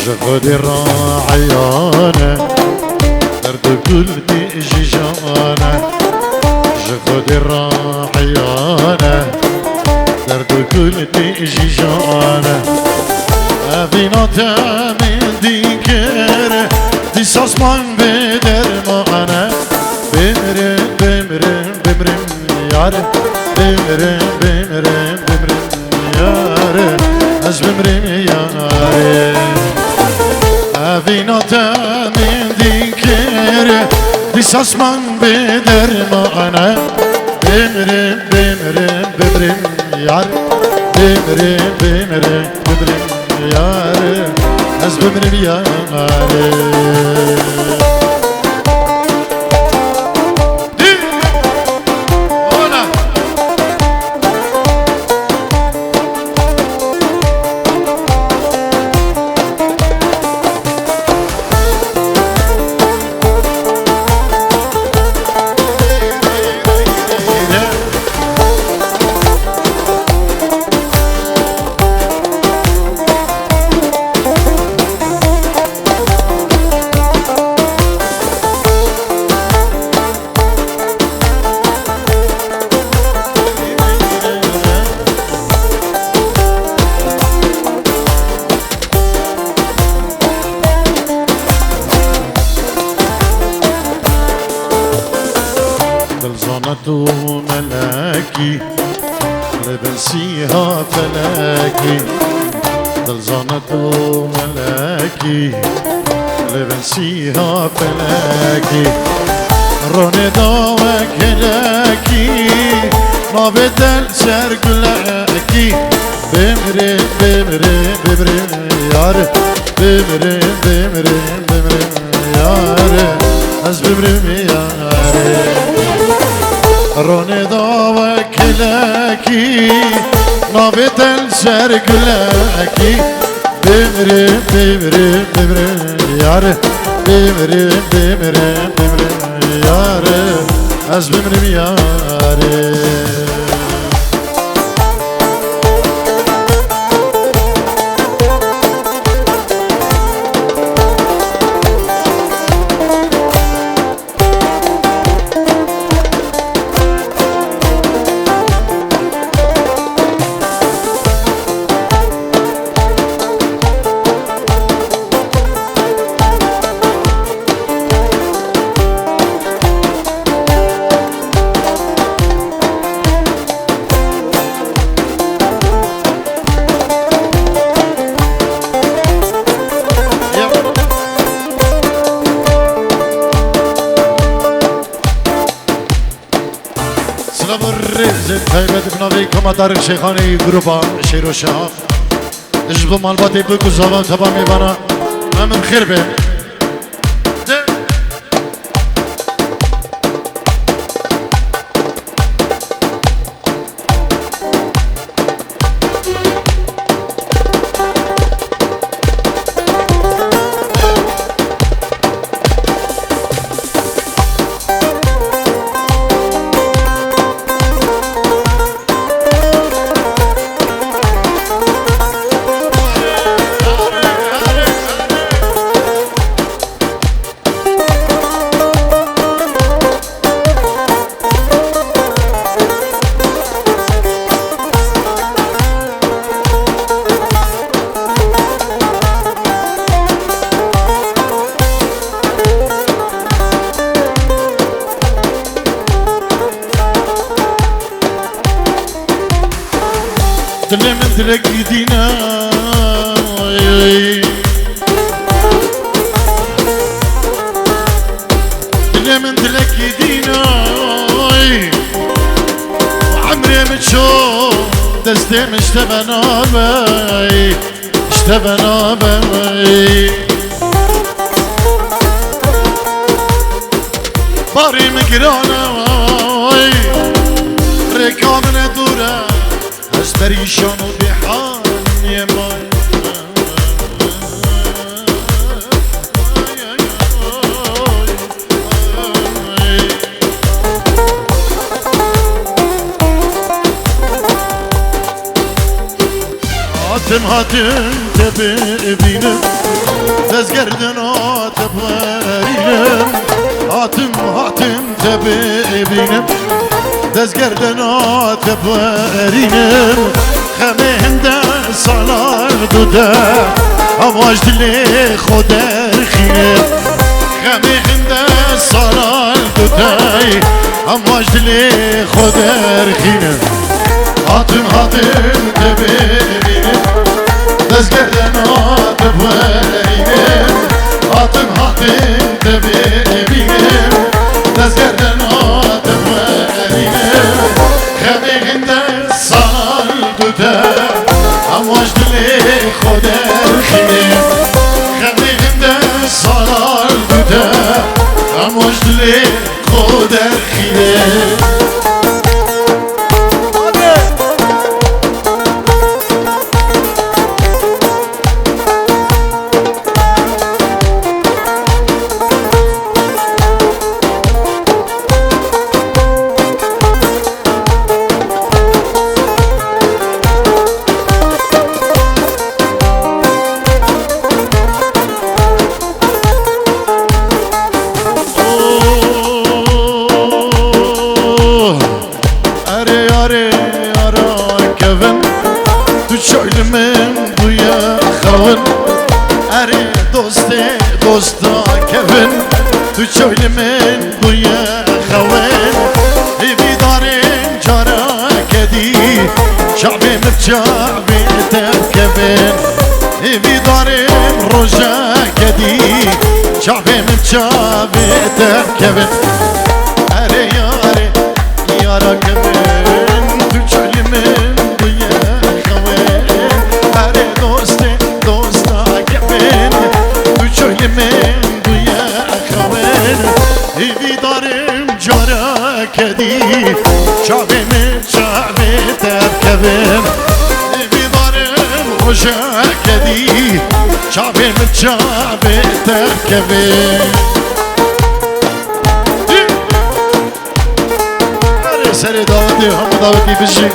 جخد الراعيانة درد كل تيجي جانا جخد الراعيانة درد كل تيجي جانا أفيناتا من ديكر ديساس من بدر معنا بمرم بمرم بمرم يار بمرم بمرم بمرم يار از بمرم يار أفيناتا من ديكر ديساس من بدر معنا بمرم بمرم بمرم يار بمرم بمرم بمرم yâre ez bimrim yâre دلزانتو ملاكي لبنسيها فلاكي دلزانتو ملاكي لبنسيها فلاكي روني داوك هلاكي ما بدل سرقلاكي بمري بمري بمري يار بمري بمري بمري يار از بمري يار روني داوك لكي نابت السرق لكي بمري بمري بمري يار بمري بمري بمري يار از بمري يار خیبت بناوی کماتر شیخانی گروپا شیر و شهاب اجبو مالباتی بکو زبان تبا میبانا من خیر بیم دل من دلك يدينا دل من دلك يدينا وعمري متشوف دستي مشتبنا بي اشتبنا بي باري مقرانا ركابنا دورا بريشان و بحال يمان هاتم تبي بينه ببینم دزگردنات برینم خمه هنده سالار دوده آواج دل خود خینه خمه هنده سالار دوده آواج دل خود خینه هاتن ببینم دزگردنات برینم هاتن ببینم دزگردنات برینم خمه هنده سال دوده امواج دل خود خینه خمه هنده سال دوده امواج دل خود خینه دوستا کفن تو چویل من بوی خوان ایوی دارن جارا کدی شعبی مفجابی تکفن ایوی دارن روژا کدی شعبی مفجابی تکفن اره یارا کفن تو چویل من بوی خوان اره دوستا کفن شوی من بوی خوان ایوی دارم جارا کدی چاوی من چاوی ترکبم ایوی دارم روژا کدی چاوی من چاوی ترکبم هر سر داوتی هم داوتی بشی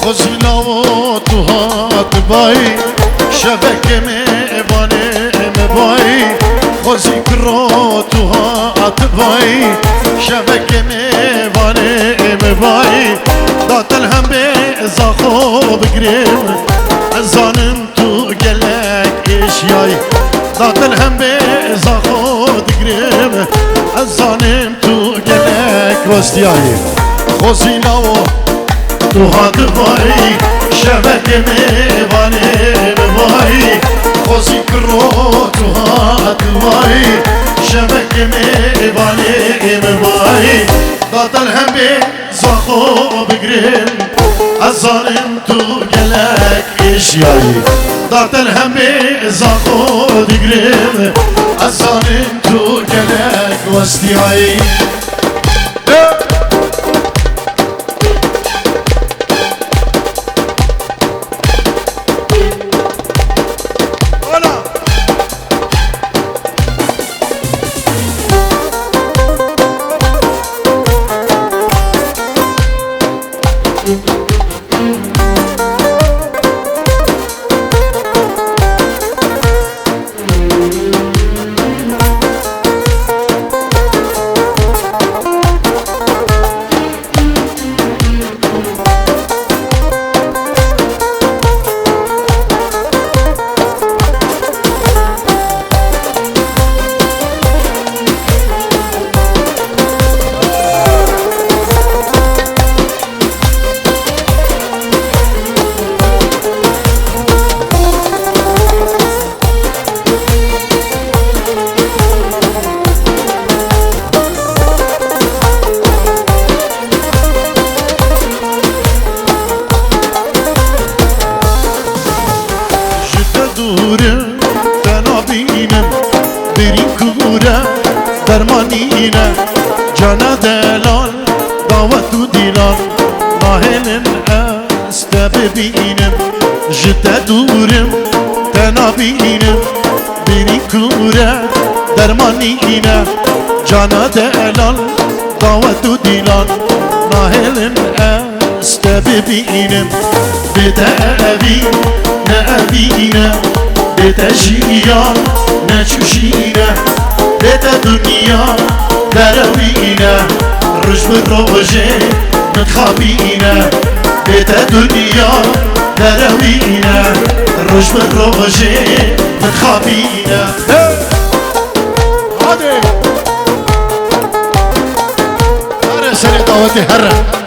خوزیلا و تو هات بای شبکه میوانه مبای خوزی کرو تو هات بای شبکه میوانه مبای داتل هم به زاخو بگریم زانم تو گلک اشیای داتل هم به زاخو بگریم زانم تو گلک وستیای خوزیلا و تو هات بای شبکه میوانه بای خوزی کرو تو هات بای شبکه میوانه بای دادل هم به زاخو بگرین ازانم تو گلک اشیایی دادل هم به زاخو بگرین ازانم تو گلک وستیایی درمانینه جانا دلال دعوت و دیلال ناهلن است ببینم جده دورم تنابینم بری کوره درمانی اینه جانا دلال دعوت و دیلان ناهلن است ببینم بده اوی نه اوینه بده جیان نه چوشینه بده دنیا دروینه رج بروجه نتخابینه بده دنیا دروینه رج بروجه نتخابینه هادي هره سري دعوتي هره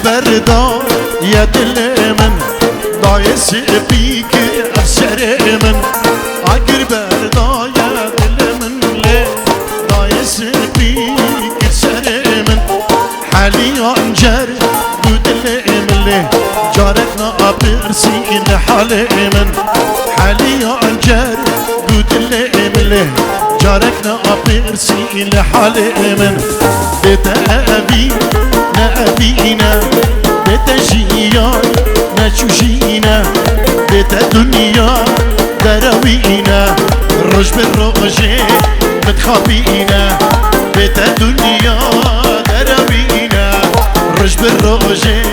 بردا يا دل من ضايس بيك افسر من عقر بردا يا دل من ليه ضايس بيك افسر من حالي انجر ودل من ليه جارتنا برسين حالي من حالي انجر ودل من ليه جارتنا برسين حالي من بتأبي نأبينا بتجيان نشوشينا بتا دنيا دروينا رج بالرجي متخابينا بتا دنيا دروينا رج بالرجي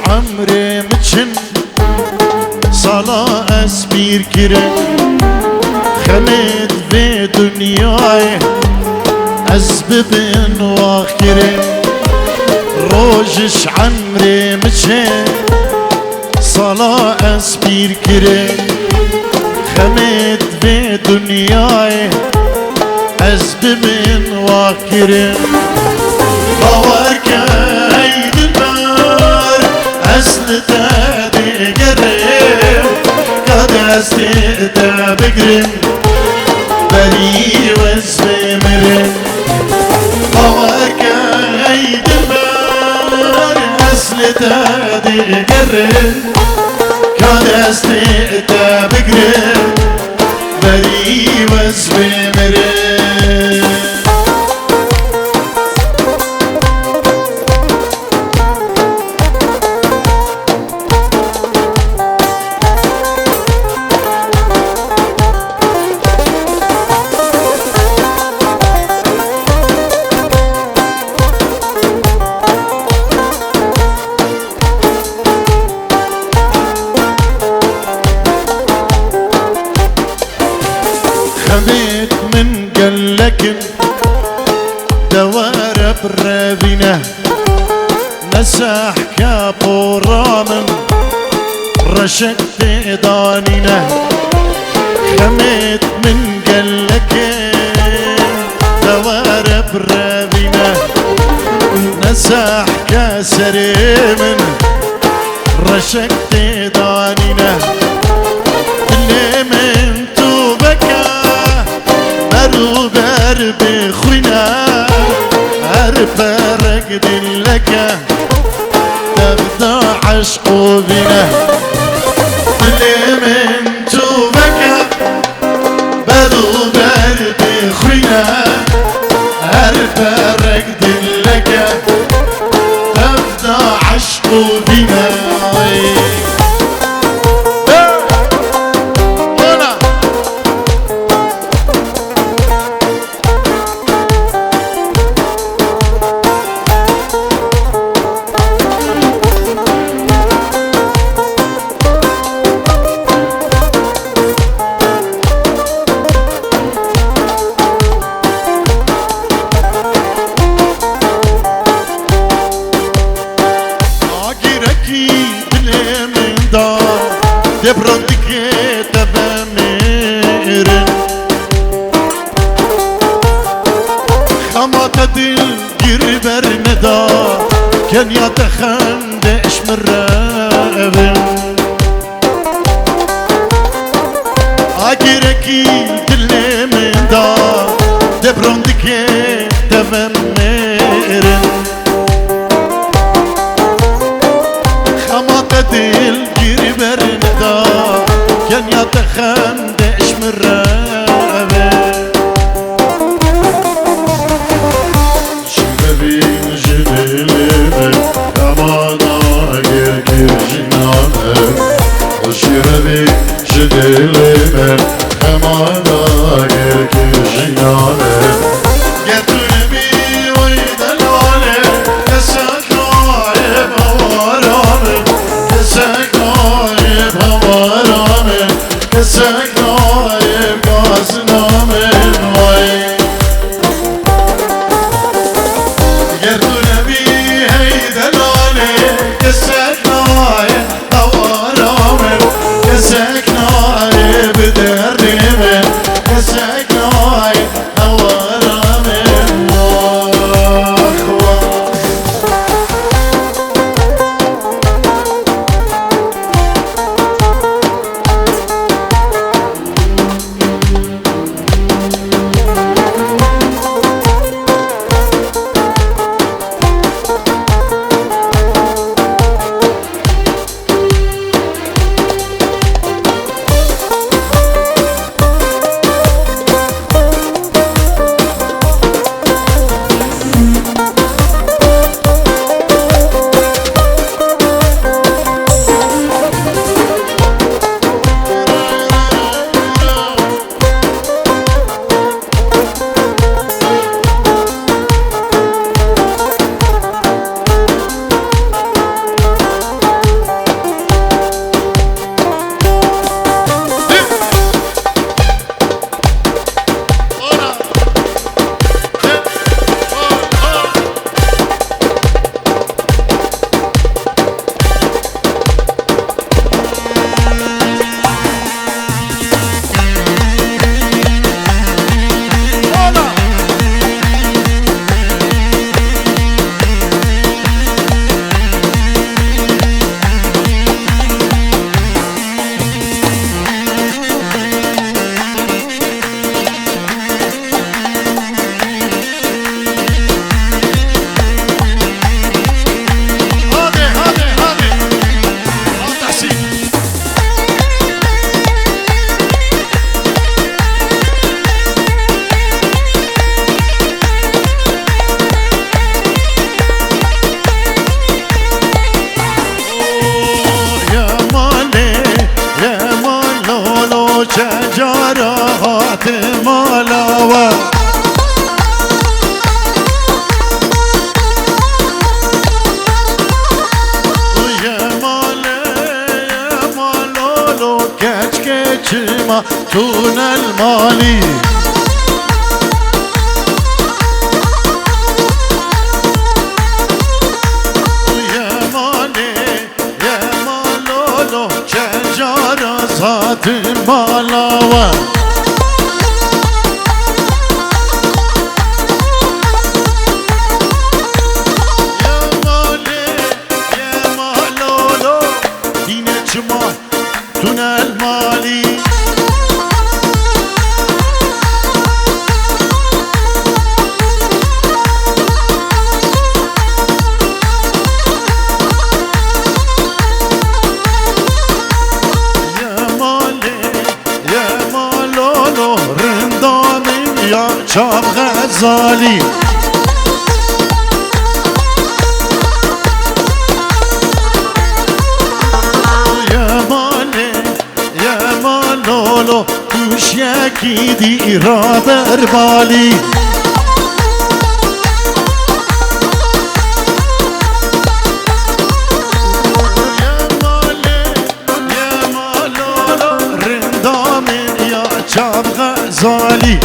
عمري متشن صلاة أسبير كرن خمد في دنياي أسبب واخرن روجش عمري متشن صلاة أسبير كرن خمد في دنياي أسبب واخرن باورك أصل تادي قرب قد أستيتا بقرب بري واسمي مرب هواك عيد المار أصل تادي قرب قد أستيتا بقرب بري واسمي مرب خبيت من قلك دوار برابينا مسح كابو رامن رشقت دانينا خميت من قلك دوار برابينا مسح كاسري من رشقت دانينا اللي من توبك بر بخوينا أربرك دلك تبدأ عشق بنا اللي من توبك بدو بر بخوينا أربرك دلك تبدأ عشق بنا كان يتخندش من رابن اگرکی دل من دا دبرندکی دمم میرن خمات دل گیر برن دا کن یتخندش من رابه شبابی جبلیم کمانا گرگی جنانم شبابی جدلیم کمانا گرگی جنانم گتونمی وید الواله کسک نایب هوارامه کسک نایب هوارامه کسک نایب گازنامه وای گتونمی هید الواله کسک نایب هوارامه کسک نایب دردیمه کسک نایب هوارامه واخ واخ جراحات مالاوه يا مالولو كاش كاش ما تون المالي يا مالولو جراحات مالاوه تون المالي يا مالي يا مالولو رندامين يا شاب غزالي لولو دوش یکی دی را بر بالی یا مالولو رندامین یا چاب غزالی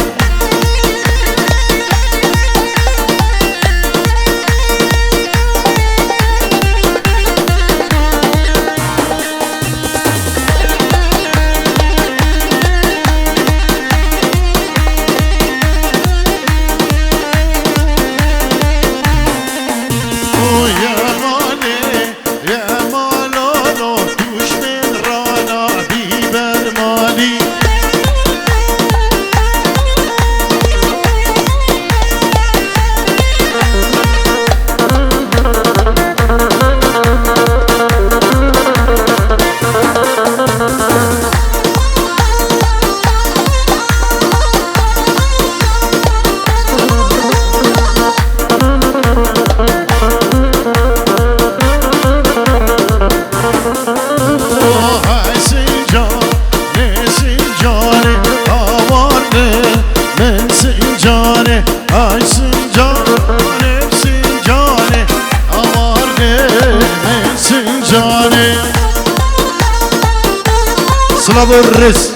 الرس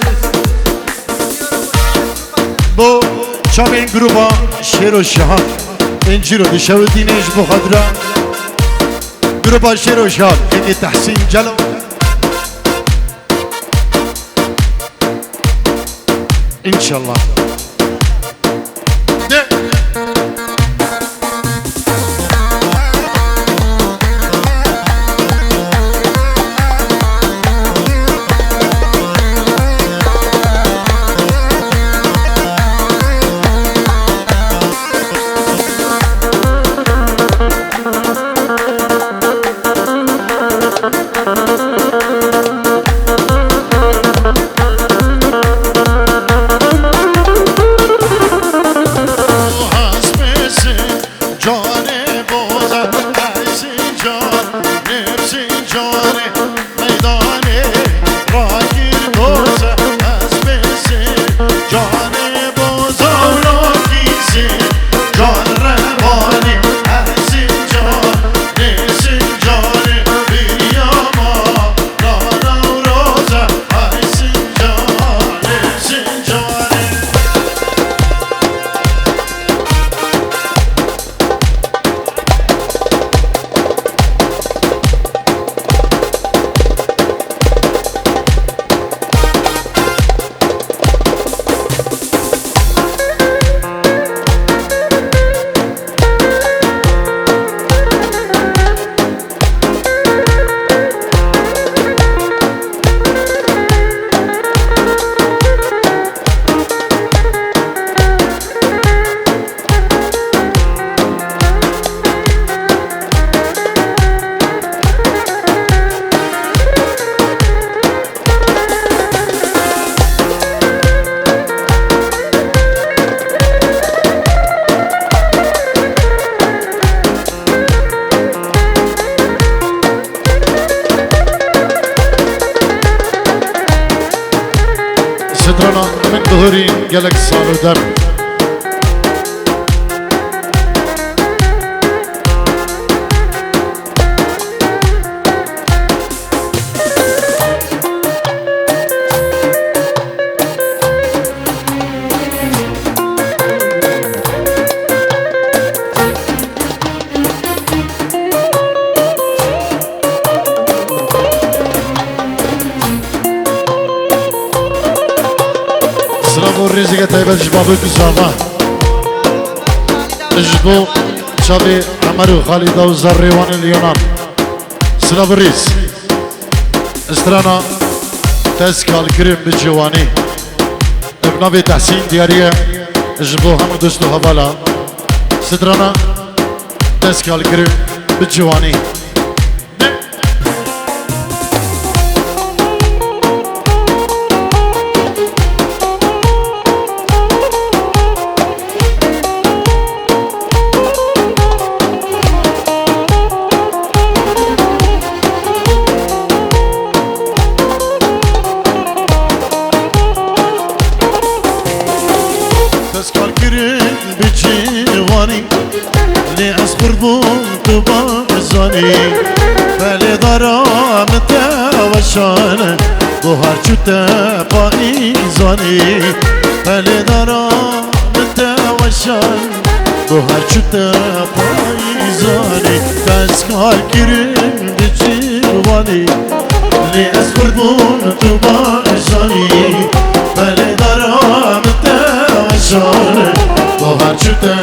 بو شامين جروبا شير والشهاب انجيرو دي شاودين ايش بو خضرا جروبا شير والشهاب كيدي تحسين جلو ان شاء الله سترنا من ظهري قالك صالو دم الرزقة طيبة جبابو كزاما جبو شابي عمرو خالدة وزريوان اليونان سلام الريس استرانا تسكال كريم بجواني ابنابي تحسين ديارية جبو هم دوستو هبالا سترانا تسكال كريم بجواني بله دارم توشانه بهر چوته پاییزانی بله دارم توشان بهر چوته پاییزانی دستگاه گیریم بچیوانی لی از قربون تو باشانی بله دارم توشانه بهر چوته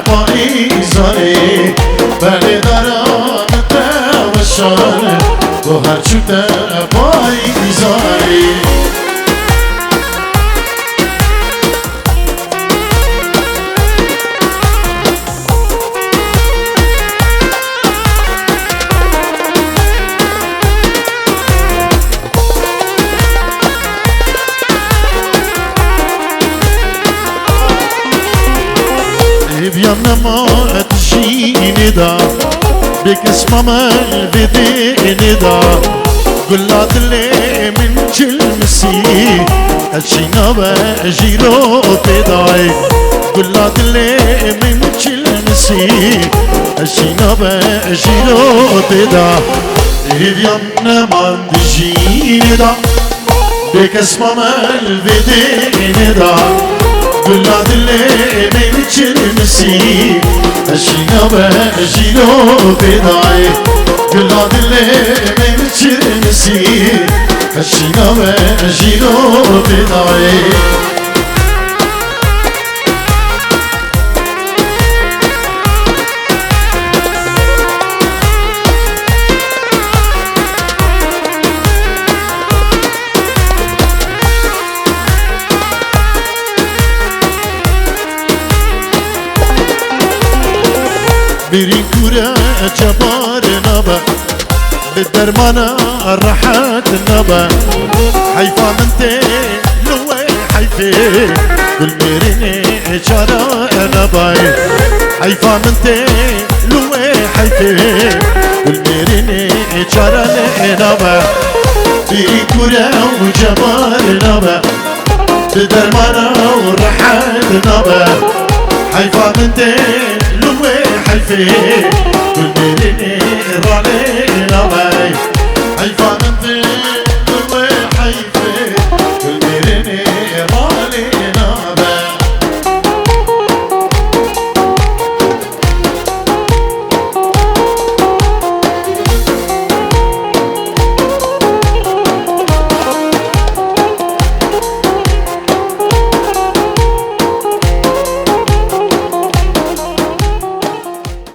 پاییزانی بله دارم شانه و هر چوته پای میزاری بیام نما تجینی دا بكسمة ما بديني دا قلات اللي من جلمسي هالشينا بجيرو تداي قلات اللي من جلمسي هالشينا بجيرو تدا اليوم ما تجيني دا بك اسمه الفيدين دا قلنا دلي بيتشر مسي اشينا بجيلو بداي قلنا دلي بيتشر مسي اشينا بجيلو بداي بيري كورة جبار نبا بالدرمانة الرحات نبا حيفا منتي لوي حيفي بالميريني جارة نبا حيفا منتي لوي حيفي بالميريني جارة نبا بيري كورة وجبار نبا بالدرمانة الرحات نبا حيفا منتي لوي حيفي كل ميريني رالي نباي حيفا منتي